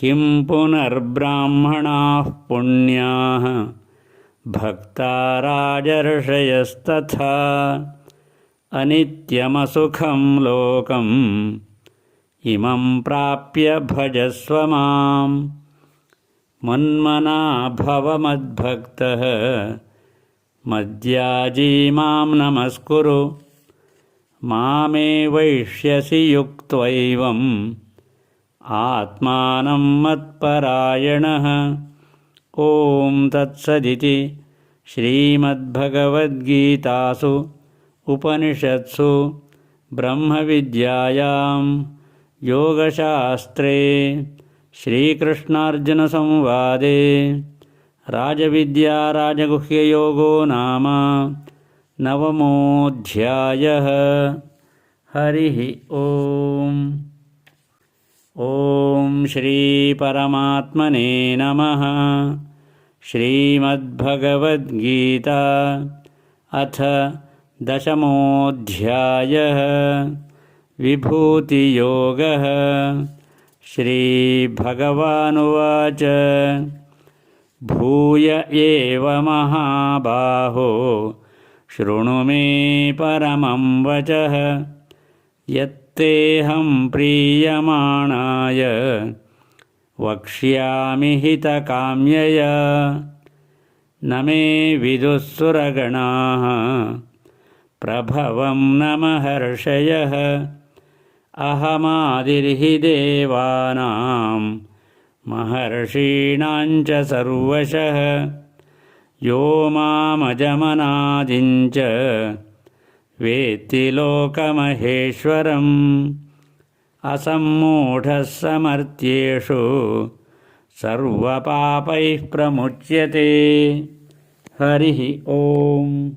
किं पुनर्ब्राह्मणाः पुण्याः भक्ता राजर्षयस्तथा अनित्यमसुखं लोकम् इमं प्राप्य भजस्व माम् मन्मना भव मद्भक्तः मद्याजी मां नमस्कुरु मामे वैष्यसि युक्त्वैवम् आत्मानं मत्परायणः। ॐ तत्सदिति श्रीमद्भगवद्गीतासु उपनिषत्सु ब्रह्मविद्यायां योगशास्त्रे श्रीकृष्णार्जुनसंवादे राजविद्या राजगुह्ययोगो नाम 9मोऽध्यायः। हरिः ॐ। ॐ श्रीपरमात्मने नमः। श्रीमद्भगवद्गीता अथ 10मोऽध्यायः। विभूतियोगः। श्रीभगवानुवाच भूय एव महाबाहो शृणु मे परमं वचः यत्तेऽहं प्रीयमाणाय वक्ष्यामि हितकाम्यया न मे विदुःसुरगणाः प्रभवं न महर्षयः अहमादिर्हि देवानां महर्षीणां च सर्वशः यो मामजमनादिं च वेत्ति लोकमहेश्वरम् असम्मूढः समर्थ्येषु सर्वपापैः प्रमुच्यते। हरिः ॐ।